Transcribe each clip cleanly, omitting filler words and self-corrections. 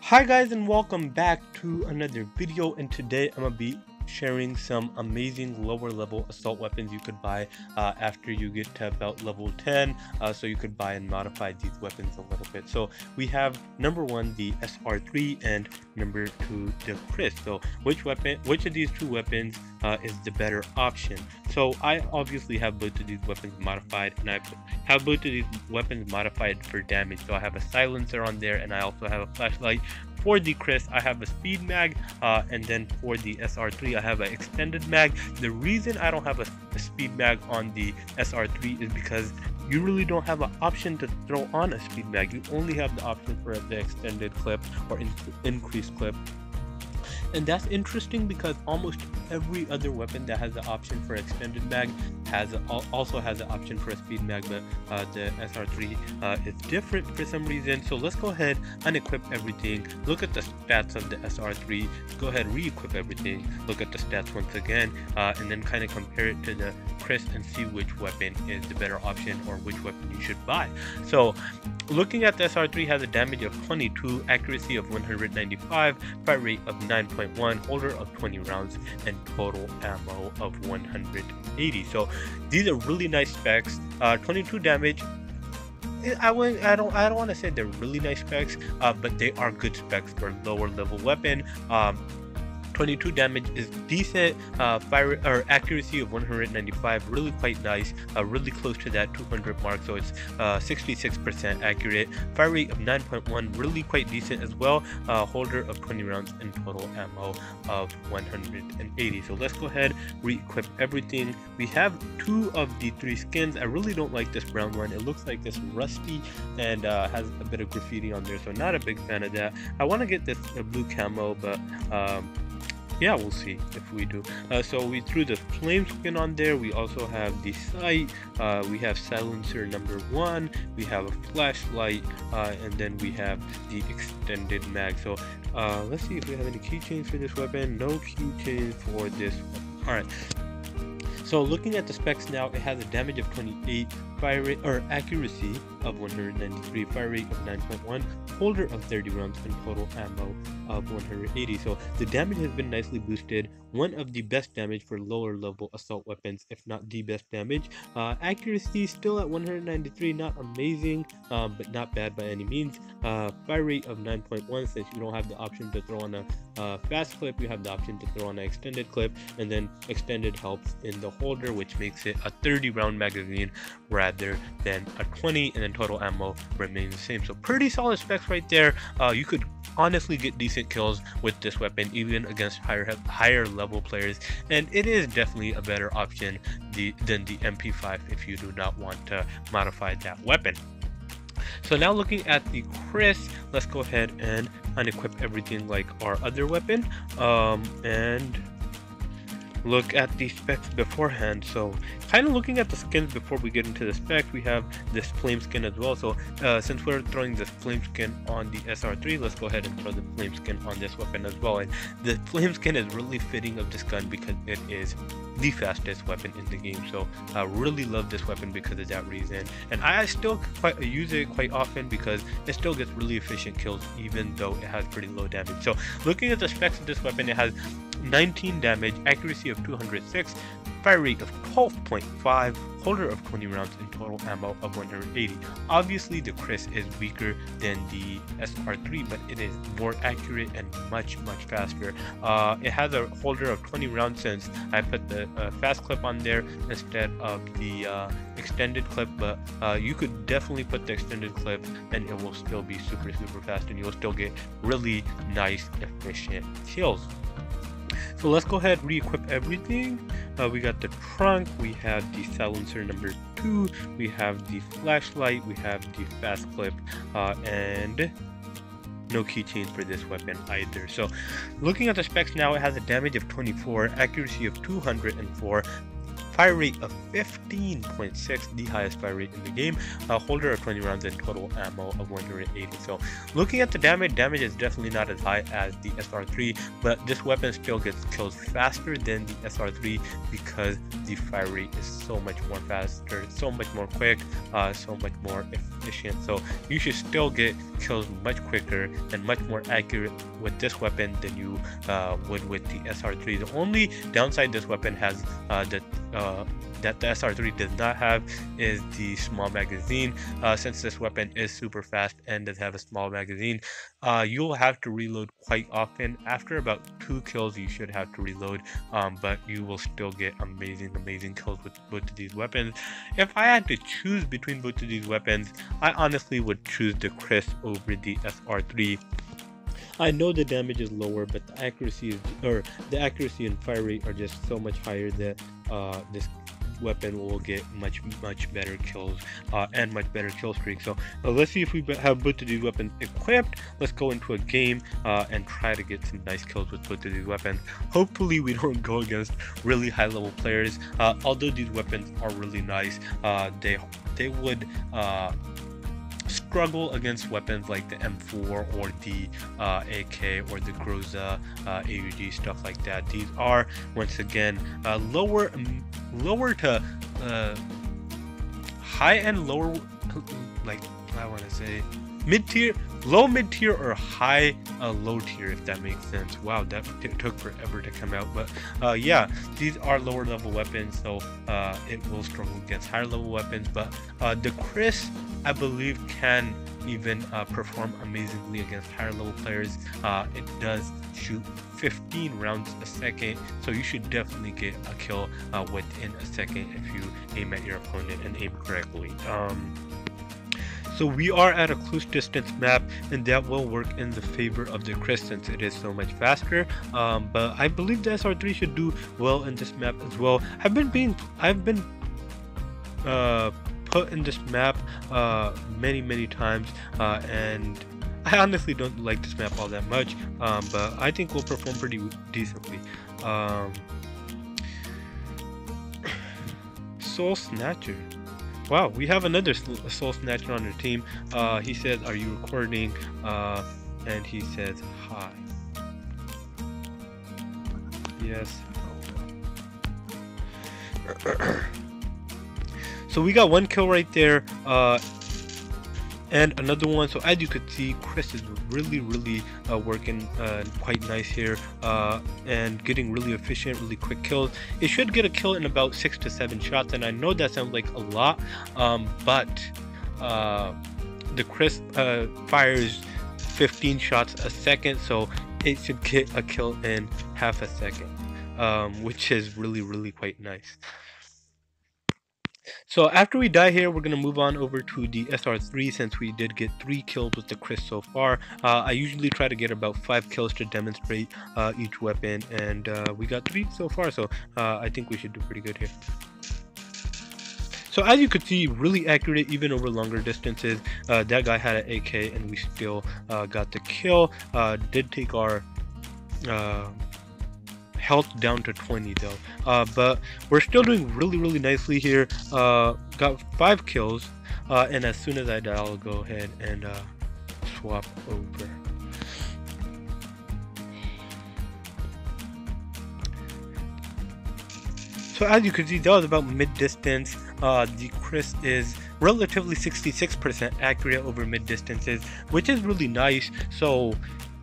Hi guys, and welcome back to another video, and today I'm gonna be sharing some amazing lower level assault weapons you could buy after you get to about level 10, so you could buy and modify these weapons a little bit. So we have number 1 the SR-3 and number 2 the Kriss. So which of these two weapons is the better option? So I obviously have both of these weapons modified, and I have both of these weapons modified for damage. So I have a silencer on there, and I also have a flashlight. For the Kriss, I have a speed mag, and then for the SR-3, I have an extended mag. The reason I don't have a speed mag on the SR-3 is because you really don't have an option to throw on a speed mag. You only have the option for the extended clip or increased clip. And that's interesting because almost every other weapon that has the option for extended mag also has the option for a speed mag, but the SR-3 is different for some reason. So let's go ahead and equip everything. Look at the stats of the SR-3. Go ahead, re-equip everything. Look at the stats once again, and then kind of compare it to the Kriss and see which weapon is the better option or which weapon you should buy. So looking at the SR-3, has a damage of 22, accuracy of 195, fire rate of 9.1, holder of 20 rounds, and total ammo of 180. So these are really nice specs. 22 damage. I don't want to say they're really nice specs, but they are good specs for a lower level weapon. 22 damage is decent. Fire or accuracy of 195, really quite nice, really close to that 200 mark, so it's 66% accurate. Fire rate of 9.1, really quite decent as well. Holder of 20 rounds and total ammo of 180. So let's go ahead, re-equip everything. We have 2 of the 3 skins. I really don't like this brown one. It looks like it's rusty and has a bit of graffiti on there, so not a big fan of that. I want to get this blue camo, but yeah, we'll see if we do. So we threw the flame skin on there. We also have the sight. We have silencer number 1. We have a flashlight, and then we have the extended mag. So let's see if we have any keychains for this weapon. No keychains for this one. All right. So looking at the specs now, it has a damage of 28, fire rate or accuracy of 193, fire rate of 9.1, holder of 30 rounds, and total ammo of 180. So the damage has been nicely boosted. One of the best damage for lower level assault weapons, if not the best damage. Accuracy still at 193, not amazing, but not bad by any means. Fire rate of 9.1, since you don't have the option to throw on a fast clip, you have the option to throw on an extended clip, and then extended helps in the holder, which makes it a 30 round magazine rather than a 20, and then total ammo remains the same. So pretty solid specs right there. You could honestly get decent kills with this weapon even against higher level players, and it is definitely a better option than the MP5 if you do not want to modify that weapon. So now looking at the Kriss, let's go ahead and unequip everything like our other weapon, and look at the specs beforehand. So kind of looking at the skins before we get into the specs, we have this flame skin as well. So since we're throwing this flame skin on the SR-3, let's go ahead and throw the flame skin on this weapon as well. And the flame skin is really fitting of this gun because it is the fastest weapon in the game. So I really love this weapon because of that reason, and I still use it quite often because it still gets really efficient kills even though it has pretty low damage. So looking at the specs of this weapon, it has 19 damage, accuracy of 206, fire rate of 12.5, holder of 20 rounds, and total ammo of 180. Obviously the Kriss is weaker than the SR-3, but it is more accurate and much faster. It has a holder of 20 rounds since I put the fast clip on there instead of the extended clip, but you could definitely put the extended clip and it will still be super fast, and you'll still get really nice efficient kills. So let's go ahead, re-equip everything. We got the trunk, we have the silencer number 2, we have the flashlight, we have the fast clip, and no keychain for this weapon either. So looking at the specs now, it has a damage of 24, accuracy of 204, fire rate of 15.6, the highest fire rate in the game. Holder of 20 rounds and total ammo of 180. So looking at the damage is definitely not as high as the SR-3, but this weapon still gets kills faster than the SR-3 because the fire rate is so much more faster, so much more quick, so much more efficient. So you should still get kills much quicker and much more accurate with this weapon than you would with the SR-3. The only downside this weapon has that the SR-3 does not have is the small magazine. Since this weapon is super fast and does have a small magazine, you'll have to reload quite often. After about 2 kills you should have to reload, but you will still get amazing kills with both of these weapons. If I had to choose between both of these weapons, I honestly would choose the Kriss over the SR-3. I know the damage is lower, but the accuracy and fire rate are just so much higher that this weapon will get much better kills and much better kill streak. So let's see if we have both of these weapons equipped. Let's go into a game and try to get some nice kills with both of these weapons. Hopefully we don't go against really high level players. Although these weapons are really nice, they would struggle against weapons like the M4 or the AK or the Groza AUG, stuff like that. These are once again lower to high and lower, like I want to say mid-tier, low mid-tier or high low tier, if that makes sense. Wow, that took forever to come out, but yeah, these are lower level weapons, so it will struggle against higher level weapons. But the Kriss, I believe, can even perform amazingly against higher level players. It does shoot 15 rounds a second, so you should definitely get a kill within a second if you aim at your opponent and aim correctly. So we are at a close distance map, and that will work in the favor of the Kriss since it is so much faster. But I believe the SR-3 should do well in this map as well. I've been put in this map many times, and I honestly don't like this map all that much, but I think we'll perform pretty decently. Soul Snatcher. Wow, we have another Soul Snatcher on our team. He says, "Are you recording?" And he says, "Hi." Yes. So we got 1 kill right there, and another one. So as you could see, Kriss is really working quite nice here, and getting really efficient, really quick kills. It should get a kill in about 6 to 7 shots, and I know that sounds like a lot, but the Kriss fires 15 shots a second, so it should get a kill in half a second, which is really quite nice. So after we die here, we're going to move on over to the SR-3 since we did get 3 kills with the Kriss so far. I usually try to get about 5 kills to demonstrate each weapon, and we got 3 so far, so I think we should do pretty good here. So as you could see, really accurate even over longer distances. That guy had an AK and we still got the kill. Did take our health down to 20 though, but we're still doing really nicely here. Got 5 kills, and as soon as I die, I'll go ahead and swap over. So as you can see, that was about mid-distance. The Kriss is relatively 66% accurate over mid-distances, which is really nice. So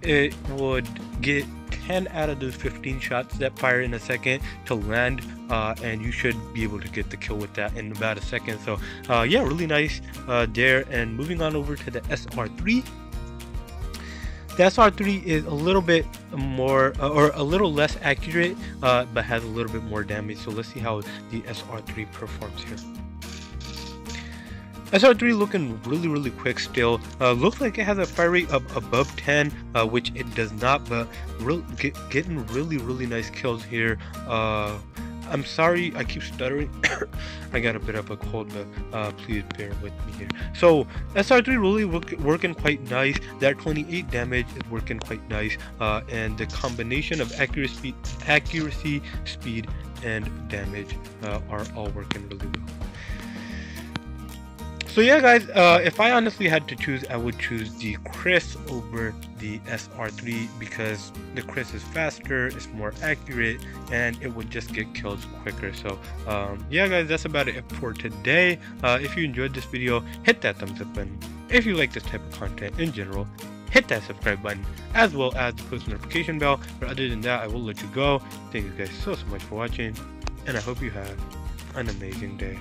it would get 10 out of those 15 shots that fire in a second to land, and you should be able to get the kill with that in about a second. So yeah, really nice there. And moving on over to the SR-3. The SR-3 is a little bit more or a little less accurate, but has a little bit more damage. So let's see how the SR-3 performs here. SR-3 looking really quick still. Looks like it has a fire rate of above 10, which it does not, but getting really nice kills here. I'm sorry, I keep stuttering. I got a bit of a cold, but please bear with me here. So SR-3 really working quite nice. That 28 damage is working quite nice, and the combination of accuracy, speed, and damage are all working really well. So yeah guys, if I honestly had to choose, I would choose the Kriss over the SR-3 because the Kriss is faster, it's more accurate, and it would just get kills quicker. So yeah guys, that's about it for today. If you enjoyed this video, hit that thumbs up button. If you like this type of content in general, hit that subscribe button as well as the post notification bell. But other than that, I will let you go. Thank you guys so much for watching, and I hope you have an amazing day.